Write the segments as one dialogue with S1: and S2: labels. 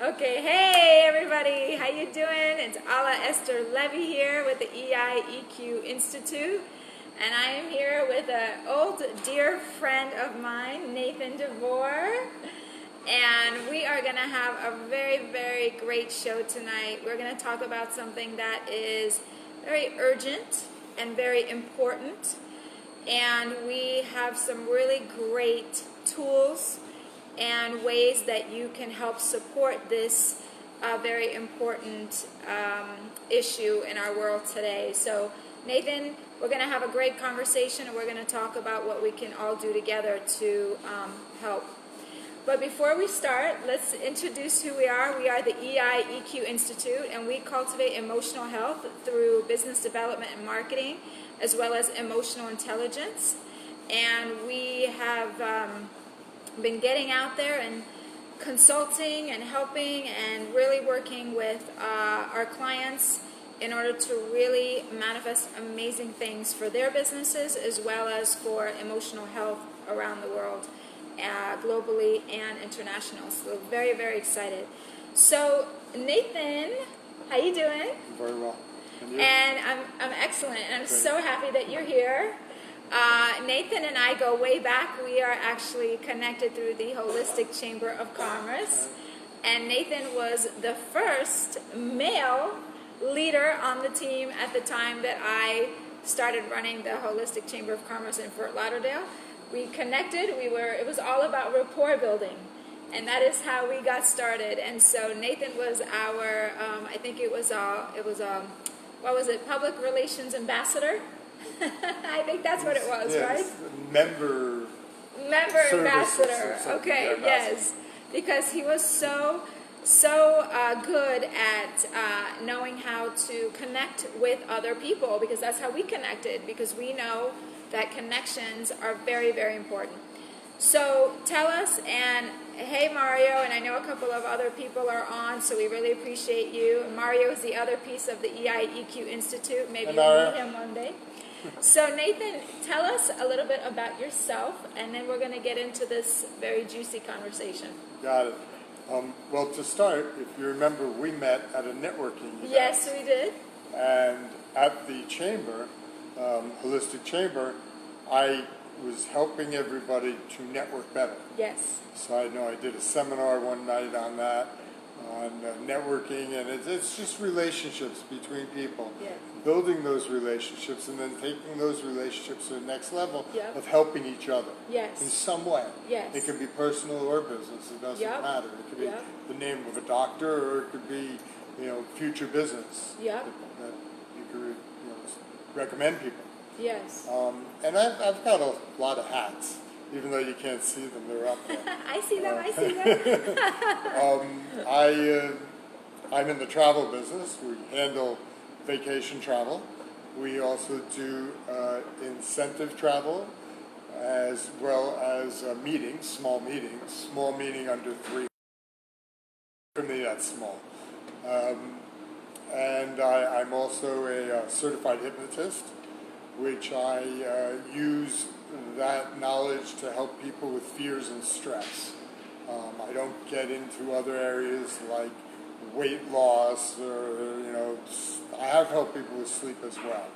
S1: Okay, hey everybody, how you doing? It's Ala Esther Levy here with the EQ Institute, and I am here with an old dear friend of mine, Nathan Devore, and we are going to have a very, very great show tonight. We're going to talk about something that is very urgent and very important, and we have some really great tools and ways that you can help support this very important issue in our world today. So Nathan, we're going to have a great conversation, and we're going to talk about what we can all do together to help. But before we start, let's introduce who we are. We are the EQ Institute, and we cultivate emotional health through business development and marketing, as well as emotional intelligence. And we have been getting out there and consulting and helping and really working with our clients in order to really manifest amazing things for their businesses, as well as for emotional health around the world, globally and international. So very, very excited. So Nathan, how you doing?
S2: Very well.
S1: And I'm excellent, and I'm so happy that you're here. Nathan and I go way back. We are actually connected through the Holistic Chamber of Commerce, and Nathan was the first male leader on the team at the time that I started running the Holistic Chamber of Commerce in Fort Lauderdale. We connected. It was all about rapport building, and that is how we got started. And so Nathan was our, I think it was what was it, public relations ambassador? I think that's what it was,
S2: yes.
S1: Right?
S2: Member
S1: ambassador. Okay, yes, because he was so good at knowing how to connect with other people, because that's how we connected, because we know that connections are very, very important. So tell us, and hey Mario, and I know a couple of other people are on, so we really appreciate you. Mario is the other piece of the EQ Institute. Maybe you'll meet him one day. So Nathan, tell us a little bit about yourself, and then we're going to get into this very juicy conversation.
S2: Got it. Well, to start, if you remember, we met at a networking event.
S1: Yes, we did.
S2: And at the chamber, Holistic Chamber, I was helping everybody to network better.
S1: Yes.
S2: So I know I did a seminar one night on that, on networking, and it's just relationships between people.
S1: Yes.
S2: Building those relationships, and then taking those relationships to the next level of helping each other in some way.
S1: Yes.
S2: It can be personal or business. It doesn't matter. It could be the name of a doctor, or it could be, future business that you could recommend people.
S1: Yes.
S2: And I've got a lot of hats, even though you can't see them. They're up there.
S1: I see them.
S2: I'm in the travel business. We handle vacation travel. We also do incentive travel, as well as meetings, small meeting under 3. For me, that's small. And I'm also a certified hypnotist, which I use that knowledge to help people with fears and stress. I don't get into other areas like weight loss, or I have helped people with sleep as well.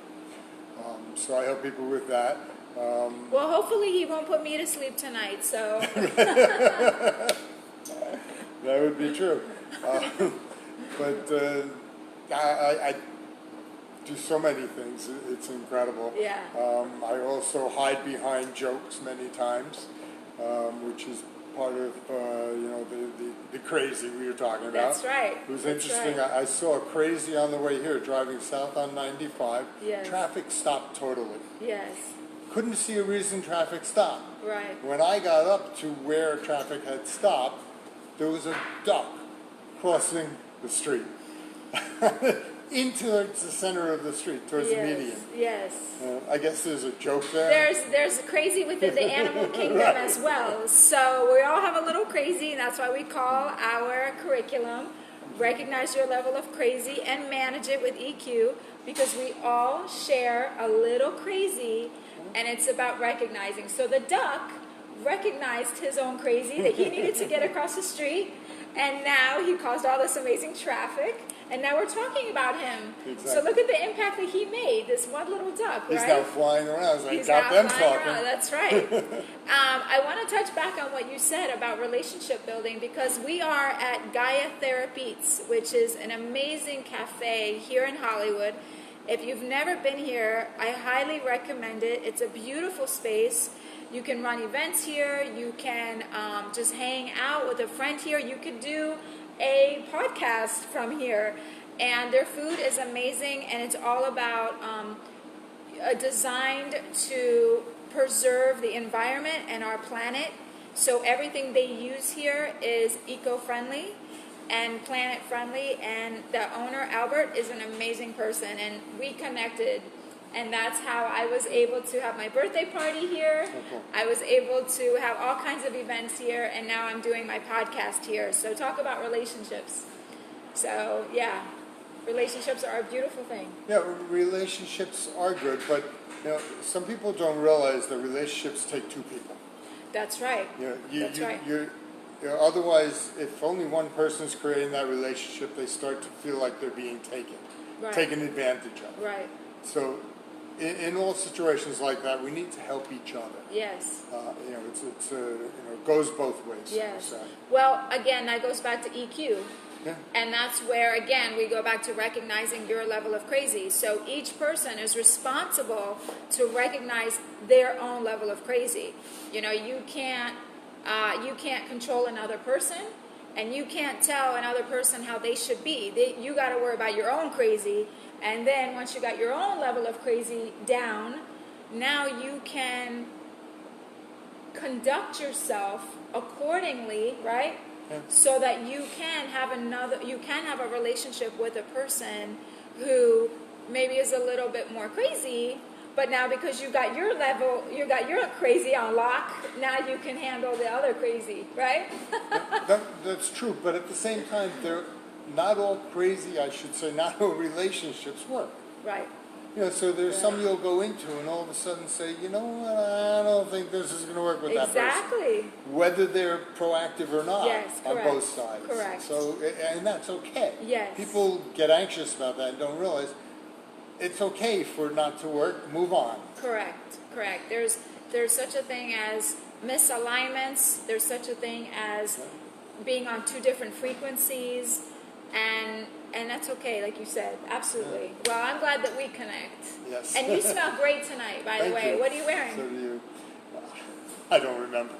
S2: So I help people with that.
S1: Well, hopefully he won't put me to sleep tonight. So
S2: that would be true. But I do so many things. It's incredible.
S1: Yeah.
S2: I also hide behind jokes many times, which is part of the crazy we were talking about.
S1: That's right.
S2: It was interesting. Right. I saw a crazy on the way here, driving south on 95.
S1: Yes.
S2: Traffic stopped totally.
S1: Yes.
S2: Couldn't see a reason traffic stopped.
S1: Right.
S2: When I got up to where traffic had stopped, there was a duck crossing the street into the center of the street, towards the median.
S1: Yes.
S2: I guess there's a joke there.
S1: There's crazy within the animal kingdom as well. So we all have a little crazy, and that's why we call our curriculum Recognize Your Level of Crazy and Manage It with EQ, because we all share a little crazy, and it's about recognizing. So the duck recognized his own crazy, that he needed to get across the street, And now he caused all this amazing traffic. And now we're talking about him.
S2: Exactly.
S1: So look at the impact that he made, this one little duck,
S2: He's
S1: right?
S2: now flying around. So I
S1: He's
S2: got
S1: now
S2: them
S1: flying
S2: talking.
S1: around. That's right. I want to touch back on what you said about relationship building, because we are at Gaia Therapeutes, which is an amazing cafe here in Hollywood. If you've never been here, I highly recommend it. It's a beautiful space. You can run events here. You can just hang out with a friend here. You could do a podcast from here, and their food is amazing, and it's all about designed to preserve the environment and our planet. So everything they use here is eco-friendly and planet-friendly, and the owner, Albert, is an amazing person, and we connected, and that's how I was able to have my birthday party here.
S2: Okay.
S1: I was able to have all kinds of events here, and now I'm doing my podcast here. So talk about relationships. So yeah, relationships are a beautiful thing.
S2: Yeah, relationships are good, but some people don't realize that relationships take two people.
S1: That's right.
S2: That's
S1: right.
S2: Otherwise, if only one person's creating that relationship, they start to feel like they're being taken advantage of.
S1: Right.
S2: So, in all situations like that, we need to help each other.
S1: Yes.
S2: It goes both ways.
S1: Yes.
S2: So.
S1: Well, again, that goes back to EQ.
S2: Yeah.
S1: And that's where, again, we go back to recognizing your level of crazy. So each person is responsible to recognize their own level of crazy. You can't control another person, and you can't tell another person how they should be. You got to worry about your own crazy, and then once you got your own level of crazy down, now you can conduct yourself accordingly, right?
S2: Yeah.
S1: So that you can have a relationship with a person who maybe is a little bit more crazy, but now because you got your crazy on lock, now you can handle the other crazy, right?
S2: That's true, but at the same time, they're not all crazy. I should say, not all relationships work.
S1: Right.
S2: So there's some you'll go into and all of a sudden say, you know what, I don't think this is going to work with that person.
S1: Exactly.
S2: Whether they're proactive or not,
S1: Yes,
S2: on
S1: correct.
S2: both sides.
S1: Correct.
S2: So, and that's okay.
S1: Yes.
S2: People get anxious about that and don't realize it's okay for it not to work. Move on.
S1: Correct. There's such a thing as misalignments. There's such a thing as being on two different frequencies, and that's okay, like you said. Absolutely.
S2: Yeah.
S1: Well, I'm glad that we connect.
S2: Yes.
S1: And you smell great tonight, by the way.
S2: You.
S1: What are you wearing?
S2: So do you. I don't remember.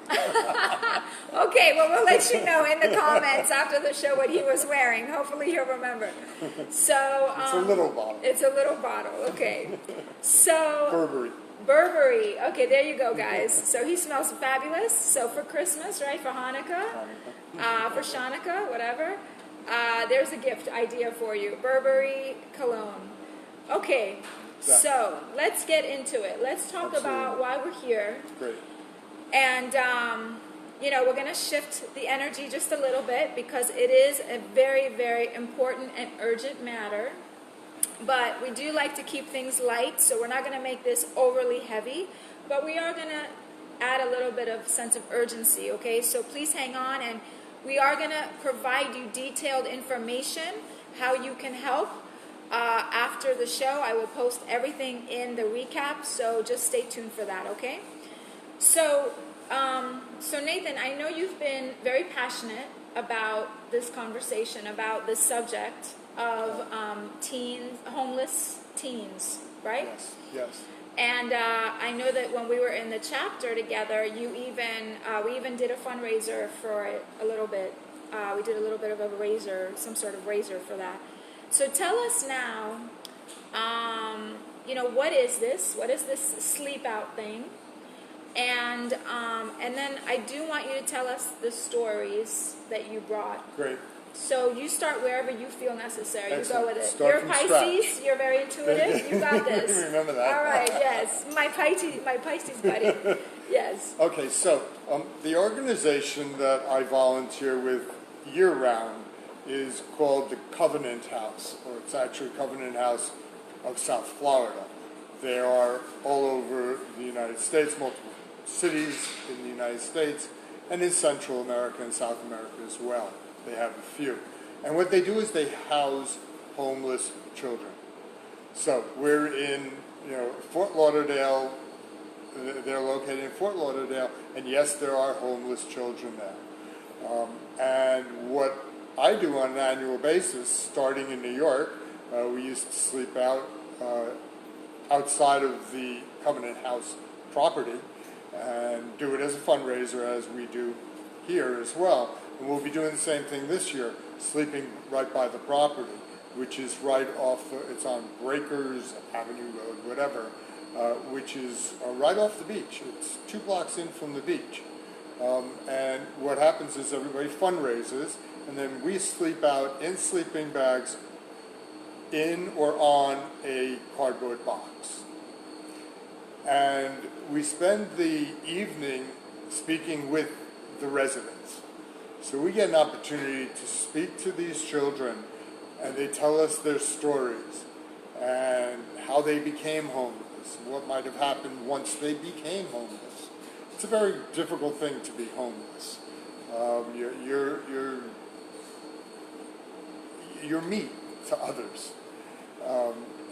S1: Okay, well, we'll let you know in the comments after the show what he was wearing. Hopefully he'll remember. So
S2: It's a little bottle.
S1: It's a little bottle, okay. So
S2: Burberry.
S1: Okay, there you go, guys. So he smells fabulous. So for Christmas, right, for Hanukkah, for Chanukah, whatever, there's a gift idea for you. Burberry cologne. Okay, so let's get into it. Let's talk about why we're here.
S2: Great.
S1: And, we're going to shift the energy just a little bit because it is a very, very important and urgent matter. But we do like to keep things light, so we're not going to make this overly heavy. But we are going to add a little bit of sense of urgency, okay? So please hang on, and we are going to provide you detailed information, how you can help. After the show, I will post everything in the recap, so just stay tuned for that, okay? So Nathan, I know you've been very passionate about this conversation, about this subject of homeless teens, right?
S2: Yes.
S1: And I know that when we were in the chapter together, we even did a fundraiser for it a little bit. We did a little bit of a raiser, some sort of raiser for that. So tell us now, what is this? What is this sleep out thing? And then I do want you to tell us the stories that you brought.
S2: Great.
S1: So you start wherever you feel necessary.
S2: Excellent.
S1: You go with it.
S2: Start
S1: You're
S2: from
S1: Pisces.
S2: scratch.
S1: You're very intuitive. You got this.
S2: Remember that.
S1: All right. Yes. My Pisces buddy. Yes.
S2: Okay. So the organization that I volunteer with year-round is called the Covenant House, or it's actually Covenant House of South Florida. They are all over the United States, multiple cities in the United States, and in Central America and South America as well. They have a few. And what they do is they house homeless children. So we're in, Fort Lauderdale. They're located in Fort Lauderdale, and yes, there are homeless children there. And what I do on an annual basis, starting in New York, we used to sleep outside of the Covenant House property and do it as a fundraiser, as we do here as well. And we'll be doing the same thing this year, sleeping right by the property, which is right off, it's on Breakers Avenue Road, whatever, which is right off the beach. It's 2 blocks in from the beach. And what happens is everybody fundraises, and then we sleep out in sleeping bags in or on a cardboard box. And we spend the evening speaking with the residents. So we get an opportunity to speak to these children, and they tell us their stories and how they became homeless, what might have happened once they became homeless. It's a very difficult thing to be homeless. You're meat to others,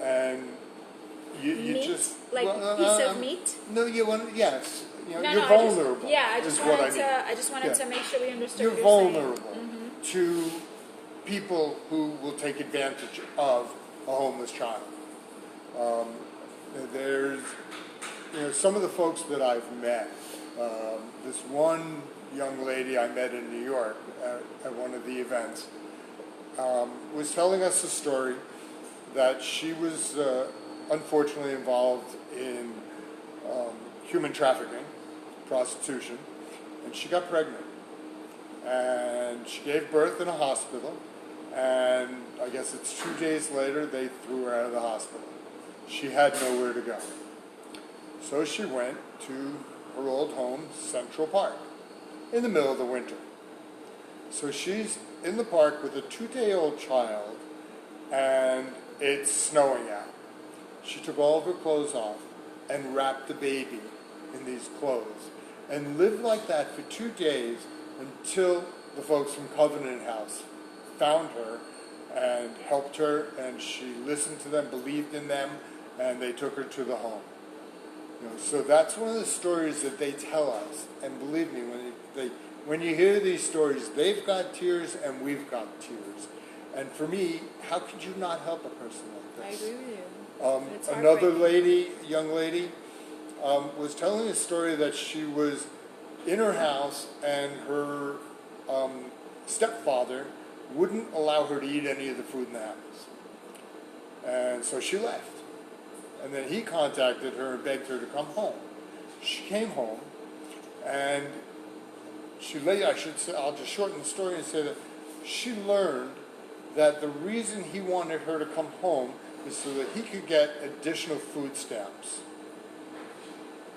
S2: and you
S1: meat?
S2: just
S1: like piece of meat.
S2: No, yes.
S1: No,
S2: you're vulnerable.
S1: I just wanted to make sure we understood.
S2: You're
S1: what you're
S2: vulnerable
S1: saying.
S2: to people who will take advantage of a homeless child. There's, some of the folks that I've met. This one young lady I met in New York at one of the events was telling us a story that she was unfortunately involved in human trafficking, prostitution, and she got pregnant. And she gave birth in a hospital, and I guess it's 2 days later they threw her out of the hospital. She had nowhere to go. So she went to her old home, Central Park, in the middle of the winter. So she's in the park with a 2-day-old child, and it's snowing out. She took all of her clothes off and wrapped the baby in these clothes and lived like that for 2 days until the folks from Covenant House found her and helped her, and she listened to them, believed in them, and they took her to the home. So that's one of the stories that they tell us. And believe me, when you hear these stories, they've got tears and we've got tears. And for me, how could you not help a person like this?
S1: I agree with you.
S2: Another young lady, was telling a story that she was in her house and her stepfather wouldn't allow her to eat any of the food in the house. And so she left. And then he contacted her and begged her to come home. She came home, and I'll just shorten the story and say that she learned that the reason he wanted her to come home is so that he could get additional food stamps.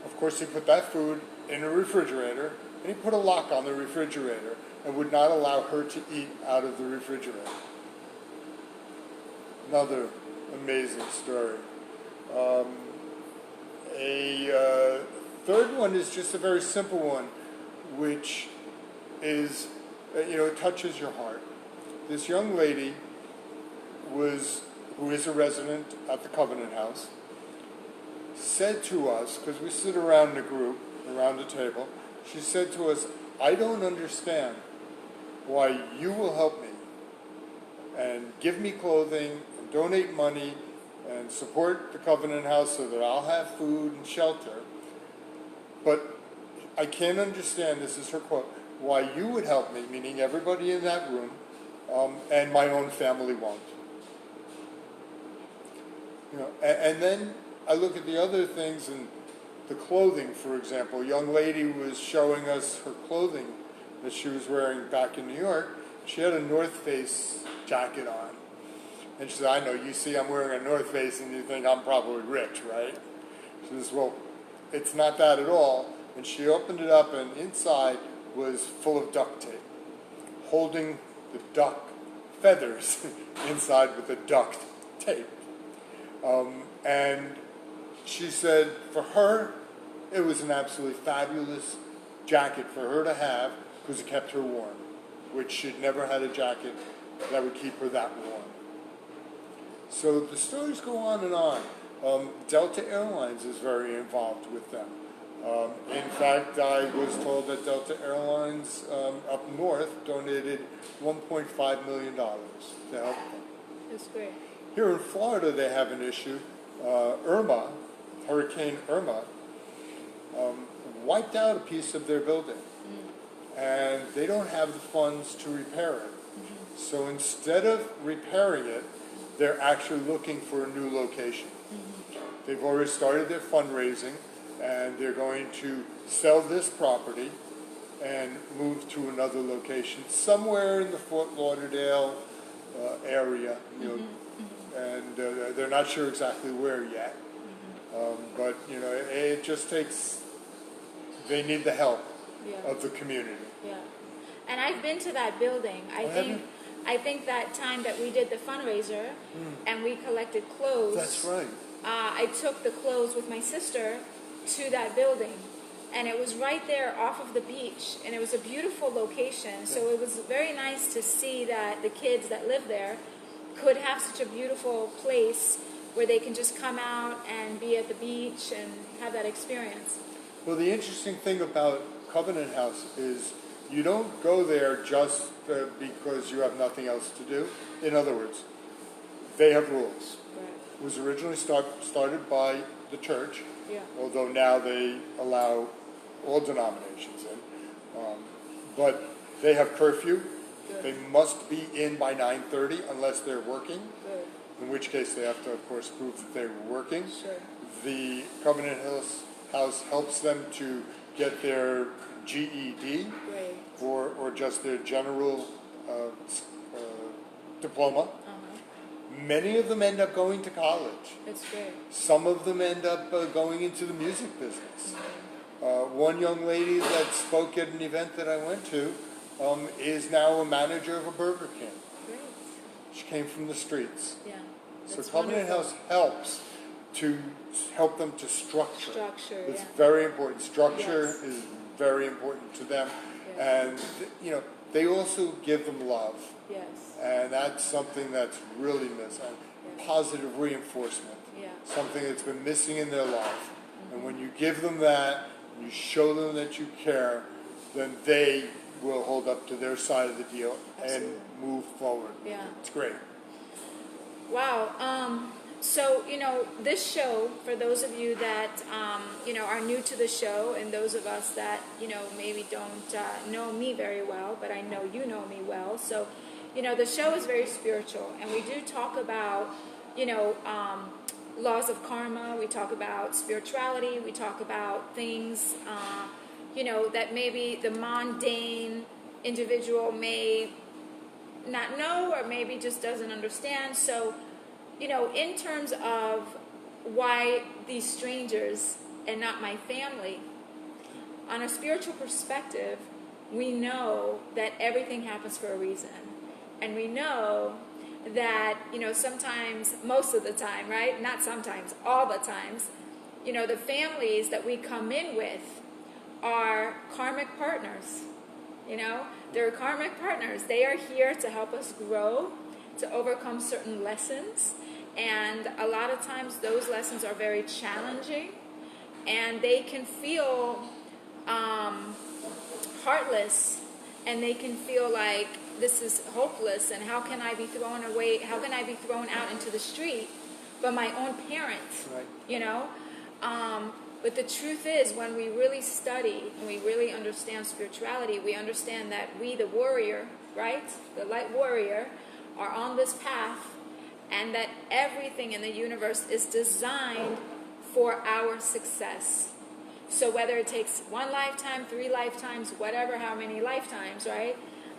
S2: Of course, he put that food in a refrigerator, and he put a lock on the refrigerator and would not allow her to eat out of the refrigerator. Another amazing story. A third one is just a very simple one, which is, it touches your heart. This young lady who is a resident at the Covenant House, said to us, because we sit around the group, around the table, she said to us, "I don't understand why you will help me and give me clothing and donate money and support the Covenant House so that I'll have food and shelter. But I can't understand," this is her quote, "why you would help me," meaning everybody in that room, "and my own family won't." And then I look at the other things, and the clothing, for example. A young lady was showing us her clothing that she was wearing back in New York. She had a North Face jacket on. And she said, "I know, you see I'm wearing a North Face and you think I'm probably rich, right?" She says, "Well, it's not that at all." And she opened it up, and inside was full of duct tape, holding the duck feathers inside with the duct tape. And she said for her, it was an absolutely fabulous jacket for her to have because it kept her warm. which she'd never had a jacket that would keep her that warm. So the stories go on and on. Delta Airlines is very involved with them. In fact, I was told that Delta Airlines up north donated $1.5 million to help them.
S1: That's great.
S2: Here in Florida, they have an issue. Hurricane Irma, wiped out a piece of their building. And they don't have the funds to repair it. So instead of repairing it, they're actually looking for a new location. They've already started their fundraising, and they're going to sell this property and move to another location somewhere in the Fort Lauderdale area, and they're not sure exactly where yet. But it just takes. They need the help of the community.
S1: Yeah, and I've been to that building. I think that time that we did the fundraiser and we collected clothes.
S2: That's right.
S1: I took the clothes with my sister to that building, and it was right there off of the beach, and it was a beautiful location. So it was very nice to see that the kids that live there could have such a beautiful place where they can just come out and be at the beach and have that experience.
S2: Well, the interesting thing about Covenant House is you don't go there just because you have nothing else to do. In other words, they have rules.
S1: Right.
S2: It was originally started by the church, although now they allow all denominations in. But they have curfew.
S1: Good.
S2: They must be in by 9:30 unless they're working,
S1: Good.
S2: in which case they have to, of course, prove that they were working.
S1: Sure.
S2: The Covenant House helps them to get their GED
S1: Great.
S2: or just their general diploma. Many of them end up going to college.
S1: That's great.
S2: Some of them end up going into the music business. One young lady that spoke at an event that I went to is now a manager of a Burger King.
S1: Great.
S2: She came from the streets.
S1: Yeah.
S2: So
S1: That's
S2: Covenant
S1: wonderful.
S2: House help them to structure.
S1: Structure,
S2: It's
S1: yeah.
S2: very important. Structure
S1: Yes.
S2: is very important to them.
S1: Yeah.
S2: And, they also give them love.
S1: Yes.
S2: And that's something that's really missing.
S1: Yeah.
S2: Positive reinforcement.
S1: Yeah.
S2: Something that's been missing in their life. And when you give them that, and you show them that you care, then they will hold up to their side of the deal
S1: Absolutely.
S2: and move forward.
S1: Yeah.
S2: It's great.
S1: Wow. So, this show, for those of you that, are new to the show, and those of us that, maybe don't know me very well, but I know you know me well. So, the show is very spiritual, and we do talk about, laws of karma. We talk about spirituality. We talk about things, that maybe the mundane individual may not know or maybe just doesn't understand. So, in terms of why these strangers and not my family, on a spiritual perspective, we know that everything happens for a reason. And we know that, sometimes, most of the time, right? Not sometimes, all the times, the families that we come in with are karmic partners. They're karmic partners. They are here to help us grow, to overcome certain lessons. And a lot of times those lessons are very challenging, and they can feel heartless, and they can feel like this is hopeless, and how can I be thrown away? How can I be thrown out into the street by my own parents?
S2: Right.
S1: But the truth is, when we really study and we really understand spirituality, we understand that we, the warrior, right, the light warrior, are on this path, and that everything in the universe is designed for our success. So whether it takes 1 lifetime, 3 lifetimes, whatever, how many lifetimes, right?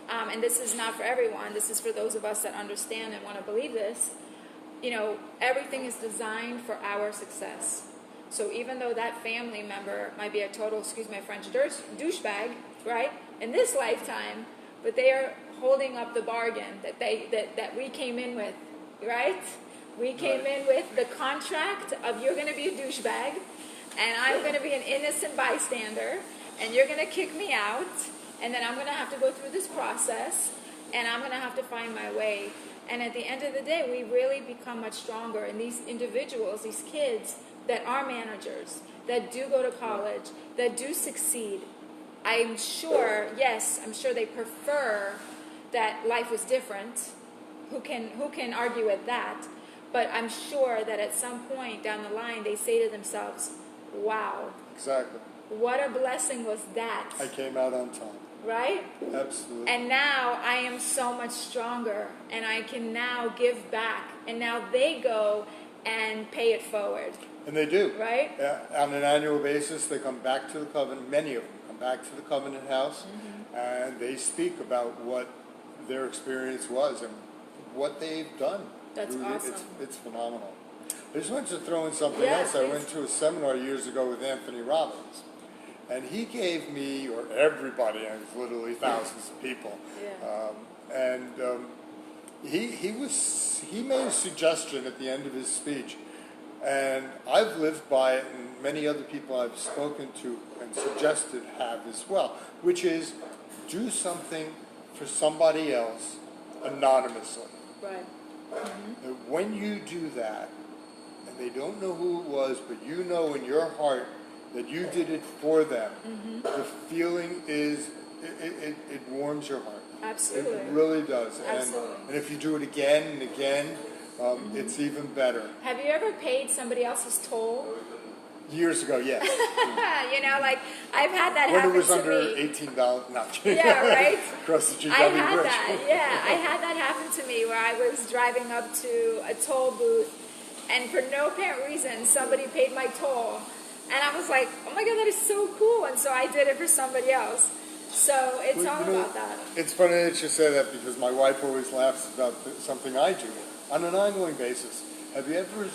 S1: And this is not for everyone. This is for those of us that understand and want to believe this. Everything is designed for our success. So even though that family member might be a total, excuse my French, douchebag, right, in this lifetime, but they are holding up the bargain that we came in with, right? We came in with the contract of you're going to be a douchebag, and I'm going to be an innocent bystander, and you're going to kick me out, and then I'm going to have to go through this process, and I'm going to have to find my way. And at the end of the day, we really become much stronger. And these individuals, these kids that are managers, that do go to college, that do succeed, I'm sure, yes, I'm sure they prefer that life was different. Who can argue with that? But I'm sure that at some point down the line, they say to themselves, wow.
S2: Exactly.
S1: What a blessing was that.
S2: I came out on time.
S1: Right?
S2: Absolutely.
S1: And now I am so much stronger, and I can now give back. And now they go and pay it forward.
S2: And they do.
S1: Right?
S2: On an annual basis, they come back to the Covenant, many of them come back to the Covenant House, and they speak about what their experience was and what they've done.
S1: That's awesome.
S2: It's phenomenal. I just wanted to throw in something
S1: Yes,
S2: else. I went to a seminar years ago with Anthony Robbins, and he gave me, or everybody, and it was literally thousands of people, he made a suggestion at the end of his speech, and I've lived by it, and many other people I've spoken to and suggested have as well, which is do something for somebody else anonymously.
S1: Right.
S2: And when you do that, and they don't know who it was, but you know in your heart that you did it for them, the feeling is, it warms your heart.
S1: Absolutely.
S2: It really does.
S1: Absolutely.
S2: And if you do it again and again, it's even better.
S1: Have you ever paid somebody else's toll?
S2: Years ago, yes.
S1: You know, like, I've had that
S2: When
S1: happen
S2: it was
S1: to
S2: under
S1: me.
S2: $18, not kidding.
S1: Yeah, right?
S2: Across the GW
S1: I had
S2: Bridge.
S1: that, yeah. I had that happen to me where I was driving up to a toll booth, and for no apparent reason, somebody paid my toll. And I was like, oh my God, that is so cool. And so I did it for somebody else. So it's all about that.
S2: It's funny that you say that because my wife always laughs about something I do on an ongoing basis. Have you ever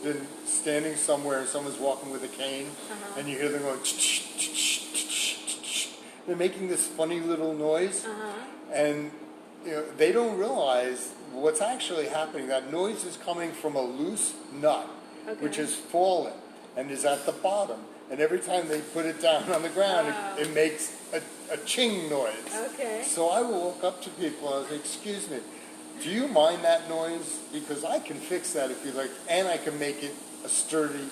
S2: been standing somewhere and someone's walking with a cane and you hear them going, they're making this funny little noise, and they don't realize what's actually happening. That noise is coming from a loose nut, which has fallen and is at the bottom. And every time they put it down on the ground, it makes a ching noise.
S1: Okay.
S2: So I will walk up to people and I say, excuse me, do you mind that noise? Because I can fix that if you like, and I can make it a sturdy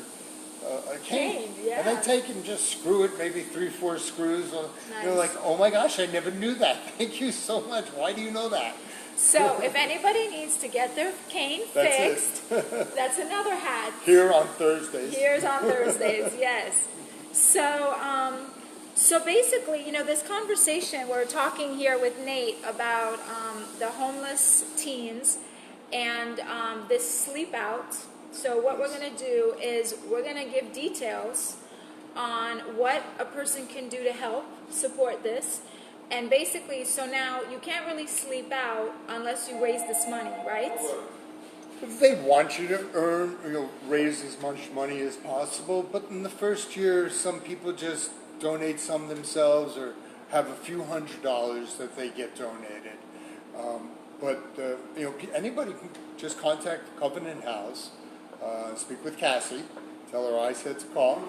S2: a cane.
S1: Yeah.
S2: And I take it and just screw it, maybe 3-4 screws.
S1: Nice.
S2: You're like, oh my gosh, I never knew that. Thank you so much. Why do you know that?
S1: So if anybody needs to get their cane fixed, that's another hat.
S2: Here on Thursdays.
S1: Here's on Thursdays, yes. So basically, this conversation, we're talking here with Nate about the homeless teens and this sleep out. So what we're going to do is we're going to give details on what a person can do to help support this. And basically, so now you can't really sleep out unless you raise this money, right?
S2: They want you to earn, raise as much money as possible. But in the first year, some people just donate some themselves or have a few $100s that they get donated. Anybody can just contact Covenant House, speak with Cassie, tell her I said to call,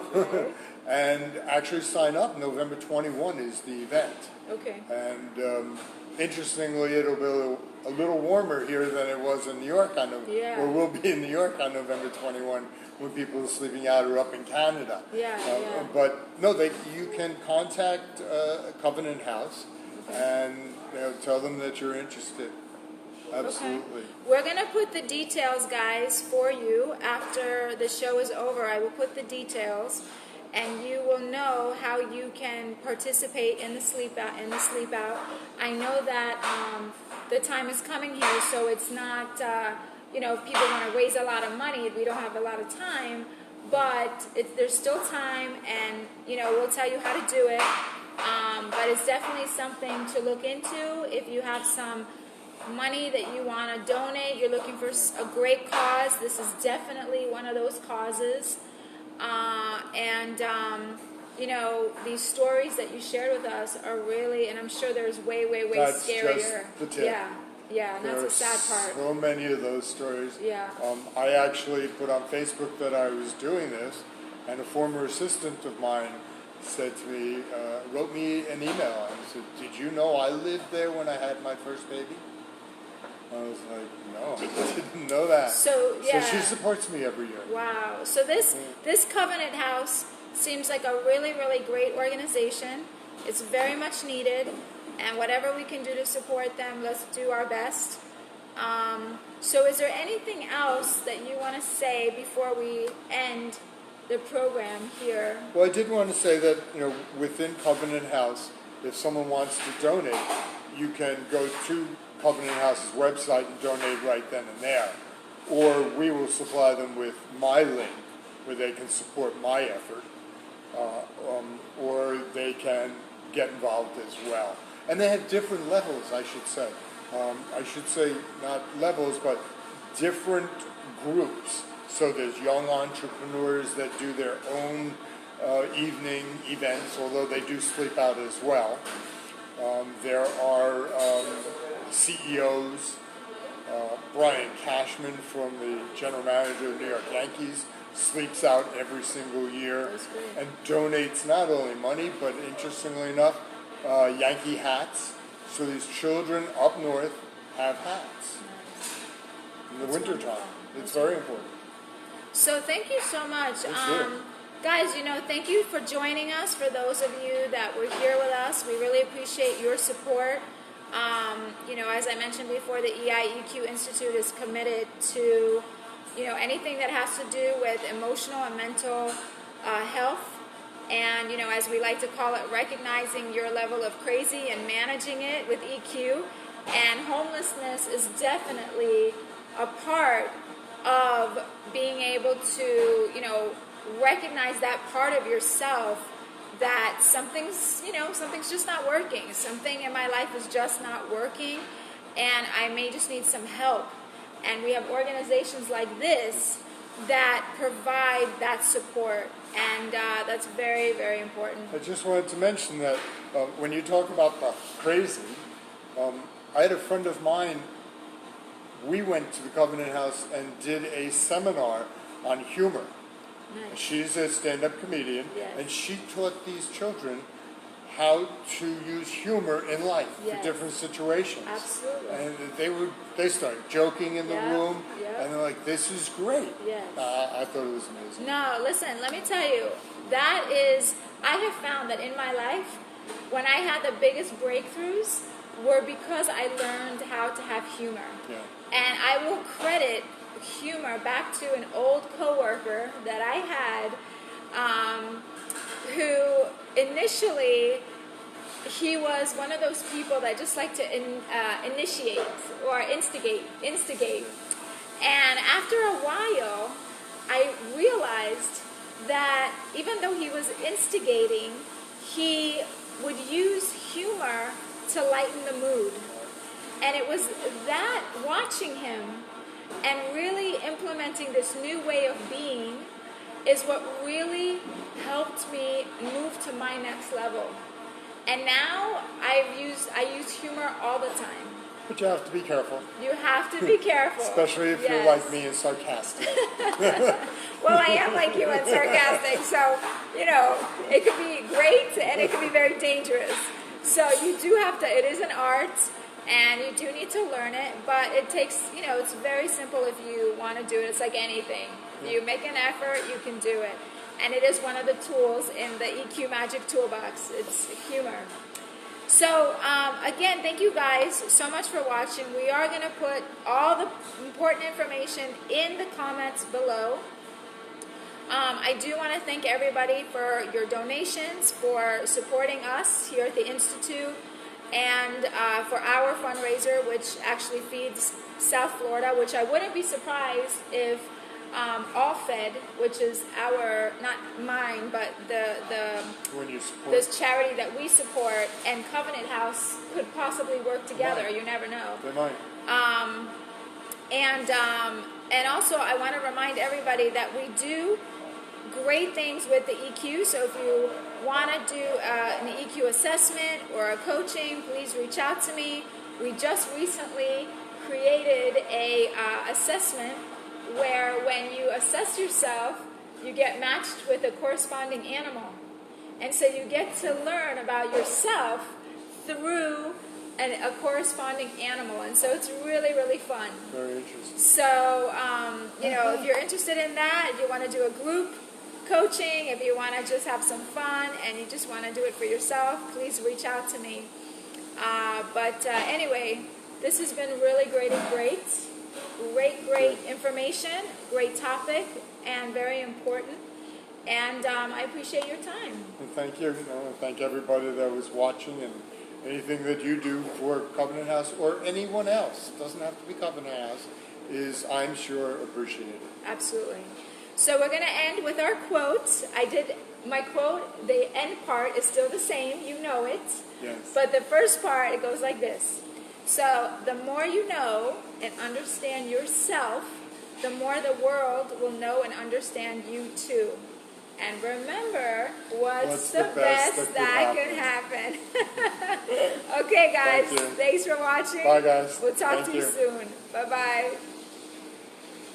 S2: and actually sign up. November 21 is the event.
S1: Okay.
S2: And interestingly, it'll be a little warmer here than it was in New York or will be in New York on November 21 when people are sleeping out or up in Canada. But no, you can contact Covenant House and tell them that you're interested. Absolutely.
S1: Okay. We're going to put the details, guys, for you after the show is over. I will put the details, and you will know how you can participate in the sleep out. I know that the time is coming here, so it's not, if people want to raise a lot of money, we don't have a lot of time, but there's still time, and, we'll tell you how to do it. But it's definitely something to look into if you have some money that you want to donate, you're looking for a great cause. This is definitely one of those causes. These stories that you shared with us are really, and I'm sure there's way
S2: That's
S1: scarier.
S2: Just the tip.
S1: Yeah, and
S2: There
S1: that's the sad part.
S2: So many of those stories.
S1: Yeah.
S2: I actually put on Facebook that I was doing this, and a former assistant of mine said to me, wrote me an email and said, "Did you know I lived there when I had my first baby?" I was like, "No, I didn't know that."
S1: So yeah.
S2: So she supports me every year.
S1: Wow. So this Covenant House seems like a really, really great organization. It's very much needed, and whatever we can do to support them, let's do our best. So is there anything else that you want to say before we end the program here?
S2: Well, I did want to say that, within Covenant House, if someone wants to donate, you can go to Covenant House's website and donate right then and there. Or we will supply them with my link where they can support my effort. Or they can get involved as well. And they have different levels, I should say. I should say not levels, but different groups. So there's young entrepreneurs that do their own evening events, although they do sleep out as well. There are CEOs. Brian Cashman, from the general manager of the New York Yankees, sleeps out every single year and donates not only money, but interestingly enough, Yankee hats. So these children up north have hats in the wintertime. It's very important.
S1: So thank you so much. Guys, thank you for joining us. For those of you that were here with us, we really appreciate your support. As I mentioned before, the EQ Institute is committed to, anything that has to do with emotional and mental health. And, as we like to call it, recognizing your level of crazy and managing it with EQ. And homelessness is definitely a part of being able to, recognize that part of yourself that something's just not working. Something in my life is just not working, and I may just need some help. And we have organizations like this that provide that support, and that's very, very important.
S2: I just wanted to mention that when you talk about the crazy, I had a friend of mine, we went to the Covenant House and did a seminar on humor.
S1: Nice.
S2: She's a stand-up comedian,
S1: yes.
S2: And she taught these children how to use humor in life
S1: yes.
S2: for different situations.
S1: Absolutely.
S2: And they started joking in the room, and they're like, "This is great."
S1: Yes.
S2: I thought it was amazing.
S1: No, listen, let me tell you, I have found that in my life, when I had the biggest breakthroughs were because I learned how to have humor.
S2: Yeah.
S1: And I will credit humor back to an old coworker that I had, who initially, he was one of those people that just like to initiate or instigate. And after a while, I realized that even though he was instigating, he would use humor to lighten the mood. And it was that, watching him and really implementing this new way of being, is what really helped me move to my next level. And now I use humor all the time.
S2: But you have to be careful.
S1: You have to be careful.
S2: Especially if you're like me and sarcastic.
S1: Well, I am like you and sarcastic, so, it could be great and it could be very dangerous. So you do have to, it is an art, and you do need to learn it, but it takes, it's very simple if you want to do it. It's like anything. You make an effort, you can do it. And it is one of the tools in the EQ Magic Toolbox. It's humor. So, again, thank you guys so much for watching. We are going to put all the important information in the comments below. I do want to thank everybody for your donations, for supporting us here at the Institute, and for our fundraiser, which actually feeds South Florida, which I wouldn't be surprised if All Fed, which is our, not mine, but this charity that we support, and Covenant House could possibly work together. You never know.
S2: They might.
S1: And also I want to remind everybody that we do great things with the EQ. So if you want to do an EQ assessment or a coaching, please reach out to me. We just recently created a assessment where when you assess yourself, you get matched with a corresponding animal. And so you get to learn about yourself through a corresponding animal. And so it's really, really fun.
S2: Very interesting.
S1: So, if you're interested in that, if you want to do a group coaching, if you want to just have some fun and you just want to do it for yourself, please reach out to me. Anyway, this has been really great information, great topic, and very important. And I appreciate your time.
S2: And thank you. And thank everybody that was watching, and anything that you do for Covenant House or anyone else, doesn't have to be Covenant House, is, I'm sure, appreciated.
S1: Absolutely. So we're going to end with our quote. I did my quote. The end part is still the same. You know it.
S2: Yes.
S1: But the first part, it goes like this. So the more you know and understand yourself, the more the world will know and understand you too. And remember, what's the best that could happen? Okay, guys. Thanks for watching.
S2: Bye, guys.
S1: We'll talk
S2: Thank
S1: to you soon. Bye-bye.